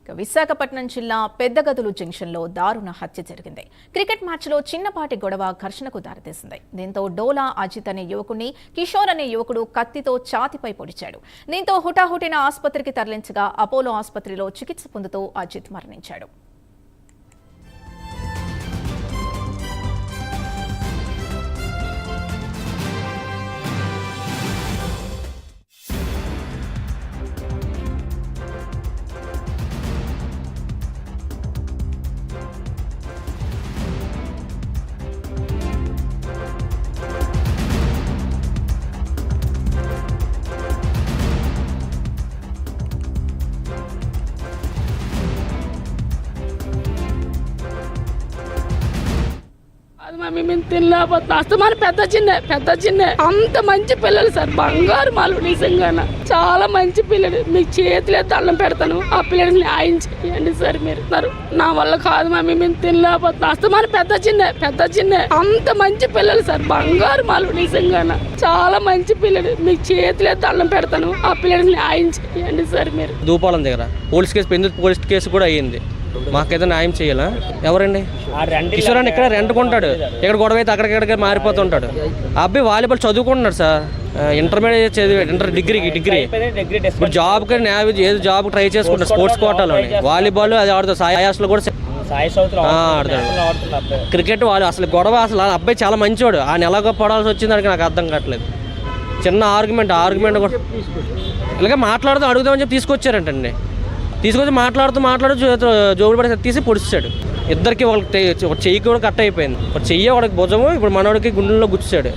విశాఖపట్నం జిల్లా పెద్దగదులు జంక్షన్లో దారుణ హత్య జరిగింది. క్రికెట్ మ్యాచ్లో చిన్నపాటి గొడవ ఘర్షణకు దారితీసింది. దీంతో డోలా అజిత్ అనే యువకుడిని కిషోర్ అనే యువకుడు కత్తితో ఛాతీపై పొడిచాడు. దీంతో హుటాహుటిన ఆసుపత్రికి తరలించగా అపోలో ఆసుపత్రిలో చికిత్స పొందుతూ అజిత్ మరణించాడు. మేము తినలేకపోతే అస్తమాన పెద్ద చిన్న అంత మంచి పిల్లలు సార్, బంగారు మాలు. నిజంగా చాలా మంచి పిల్లలు. మీకు చేతిలో దండం పెడతాను, ఆ పిల్లడికి న్యాయం చేయండి సార్. మీరు నా వల్ల కాదు మమ్మీ, మేము తినలేకపోతే అస్తమాన పెద్ద చిన్న అంత మంచి పిల్లలు సార్, బంగారు మాలు. నిజంగా చాలా మంచి పిల్లలు. మీకు చేతిలో దండం పెడతాను, ఆ పిల్లడికి న్యాయం చేయండి సార్. మీరు దూపాలం దగ్గర పోలీస్ కేసు కూడా అయ్యింది. మాకైతే న్యాయం చేయాలా? ఎవరండి? కిషోర్ అని ఇక్కడ రెంట్కుంటాడు, ఇక్కడ గొడవ అయితే అక్కడికి మారిపోతుంటాడు. ఆ అబ్బాయి వాలీబాల్ చదువుకుంటున్నాడు సార్, ఇంటర్మీడియట్ చదివాడు, డిగ్రీ ఇప్పుడు జాబ్కి ఏదో జాబ్ ట్రై చేసుకుంటాడు. స్పోర్ట్స్ కోటాలో వాలీబాల్ అది ఆడుతాడు. సాయాస్లో కూడా ఆడతాడు. క్రికెట్ వాళ్ళు అసలు గొడవ అసలు ఆ అబ్బాయి చాలా మంచివాడు. ఆయన ఎలాగో పడాల్సి వచ్చింది అడిగి నాకు అర్థం కావట్లేదు. చిన్న ఆర్గ్యుమెంట్ కూడా ఇలాగే మాట్లాడుతూ అడుగుదామని చెప్పి తీసుకొచ్చారంటండి. తీసుకొచ్చి మాట్లాడుతూ జోబులు పడి తీసి పొడిచాడు. ఇద్దరికి ఒక చెయ్యి కూడా కట్ అయిపోయింది. ఒక చెయ్యి వాడికి భుజము, ఇప్పుడు మనోడికి గుండెల్లో గుచ్చాడు.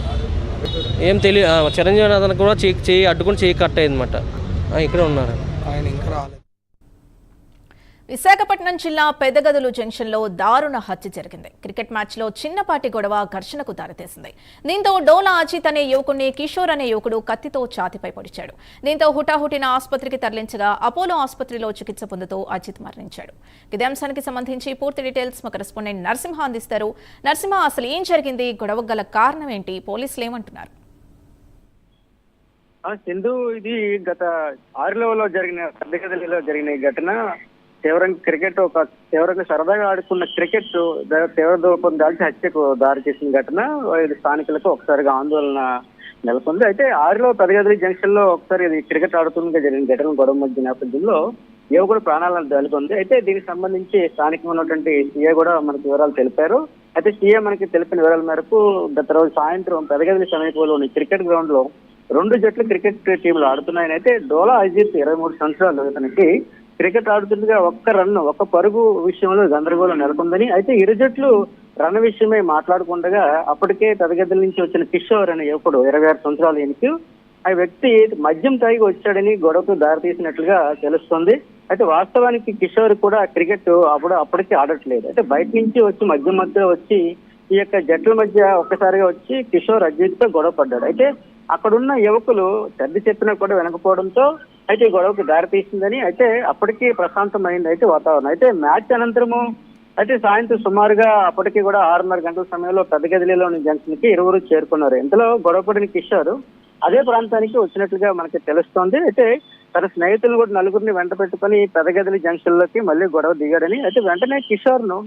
ఏం తెలియదు. చిరంజీవి అతనికి కూడా చెయ్యి అడ్డుకుని చెయ్యి కట్ అయింది అనమాట. ఇక్కడ ఉన్నారు ఆయన ఇంకా రాలేదు. విశాఖపట్నం జిల్లా పెద్దగదులు జంక్షన్లో దారుణ హత్య జరిగింది. క్రికెట్ మ్యాచ్లో చిన్నపాటి గొడవ ఘర్షణకు దారితీసింది. దీంతో డోలా అజిత్ అనే యువకుడిని కిషోర్ అనే యువకుడు కత్తితో ఛాతీపై పొడిచాడు. దీంతో హుటాహుటిన ఆసుపత్రికి తరలించగా అపోలో ఆసుపత్రిలో చికిత్స పొందుతూ అజిత్ మరణించాడు. ఇదే అంశానికి సంబంధించి పూర్తి డీటెయిల్స్ మా కరెస్పాండెంట్ నరసింహ అందిస్తారు. నరసింహ, అసలు ఏం జరిగింది? గొడవ గల కారణం ఏంటి? పోలీసులు ఏమంటున్నారు? సింధు, ఇది గత 6లో జరిగిన పెద్దగదిలో జరిగిన ఈ ఘటన తీవ్రంగా సరదాగా ఆడుకున్న క్రికెట్ తీవ్ర రూపం దాల్చి హత్యకు దారి చేసిన ఘటన. ఇది స్థానికులకు ఒకసారిగా ఆందోళన నెలకొంది. అయితే 6లో పెద్దగదిలి జంక్షన్ లో ఒకసారి ఇది క్రికెట్ ఆడుతుండగా జరిగిన ఘటన గొడవ మధ్య నేపథ్యంలో యువకుడు ప్రాణాలను దెలుకొంది. అయితే దీనికి సంబంధించి స్థానికంగా ఉన్నటువంటి సీఏ కూడా మనకి వివరాలు తెలిపారు. అయితే సీఏ మనకి తెలిపిన వివరాల మేరకు గత రోజు సాయంత్రం పెద్దగదిలి సమీపంలోని క్రికెట్ గ్రౌండ్ లో 2 జట్లు క్రికెట్ టీంలు ఆడుతున్నాయని, అయితే డోలా అజిత్ 23 సంవత్సరాలు ఇతనికి క్రికెట్ ఆడుతుండగా ఒక్క పరుగు విషయంలో గందరగోళం నెలకొందని, అయితే ఇరు జట్లు రన్ విషయమై మాట్లాడుకుండగా అప్పటికే పెద్దగదిల నుంచి వచ్చిన కిషోర్ అనే యువకుడు 26 సంవత్సరాల ఈయనకి ఆ వ్యక్తి మద్యం తాగి వచ్చాడని గొడవకు దారితీసినట్లుగా తెలుస్తోంది. అయితే వాస్తవానికి కిషోర్ కూడా క్రికెట్ అప్పటికే ఆడట్లేదు. అయితే బయట నుంచి వచ్చి మధ్యలో వచ్చి ఈ యొక్క జట్ల మధ్య ఒక్కసారిగా వచ్చి కిషోర్ అజిత్ తో గొడవ పడ్డాడు. అయితే అక్కడున్న యువకులు సర్ది చెప్పినా కూడా వినకపోవడంతో అయితే గొడవకు దారి తీసిందని, అయితే అప్పటికీ ప్రశాంతమైంది అయితే వాతావరణం. అయితే మ్యాచ్ అనంతరము అయితే సాయంత్రం సుమారుగా అప్పటికి కూడా 6:30 గంటల సమయంలో పెద్దగదిలోని జంక్షన్ కి ఇరువురు చేరుకున్నారు. ఇంతలో గొడవపడిన కిషోర్ అదే ప్రాంతానికి వచ్చినట్లుగా మనకి తెలుస్తోంది. అయితే తన స్నేహితులను కూడా నలుగురిని వెంట పెట్టుకుని పెద్దగదిలి జంక్షన్ లోకి మళ్ళీ గొడవ దిగాడని, అయితే వెంటనే కిషోర్ ను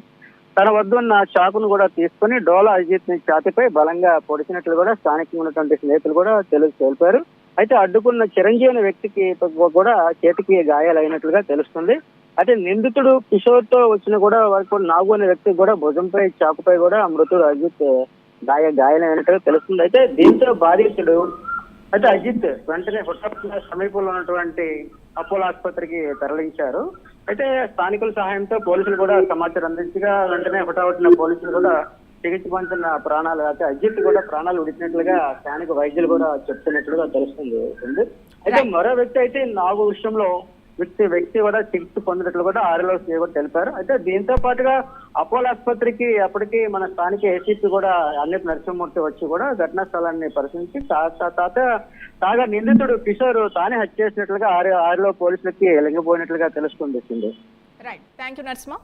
తన వద్ద ఉన్న చాకును కూడా తీసుకుని డోలా అజిత్ ని ఛాతీపై బలంగా పొడిచినట్లు కూడా స్థానికంగా ఉన్నటువంటి స్నేహితులు కూడా తెలిపారు. అయితే అడ్డుకున్న చిరంజీవి అనే వ్యక్తికి కూడా చేతికి గాయాలైనట్లుగా తెలుస్తుంది. అయితే నిందితుడు కిషోర్ తో వచ్చిన కూడా వారికి నాగు అనే వ్యక్తికి కూడా భుజంపై చాకుపై కూడా మృతుడు అజిత్ గాయాలైనట్టుగా తెలుస్తుంది. అయితే దీంతో బాధితుడు అయితే అజిత్ వెంటనే హుటాహుటిన సమీపంలో ఉన్నటువంటి అపోలో ఆసుపత్రికి తరలించారు. అయితే స్థానికుల సహాయంతో పోలీసులు కూడా సమాచారం అందించగా వెంటనే హుటాహుటిన పోలీసులు కూడా చికిత్స పొందుతున్న ప్రాణాలు, అయితే అజిత్ కూడా ప్రాణాలు విడిచినట్లుగా స్థానిక వైద్యులు కూడా చెప్తున్నట్లుగా తెలుస్తుంది. అయితే మరో వ్యక్తి అయితే నాగు విషయంలో వ్యక్తి కూడా చికిత్స పొందినట్లు కూడా 6లో కూడా తెలిపారు. అయితే దీంతో పాటుగా అపోలో ఆసుపత్రికి అప్పటికి మన స్థానిక ఏసీపీ కూడా అన్నిటి నరసింహమూర్తి వచ్చి కూడా ఘటనా స్థలాన్ని పరిశీలించి తాగా నిందితుడు కిషోర్ తానే హత్య చేసినట్లుగా 6లో పోలీసులకి లొంగిపోయినట్లుగా తెలుస్తుంది. Right, thank you Narasimha.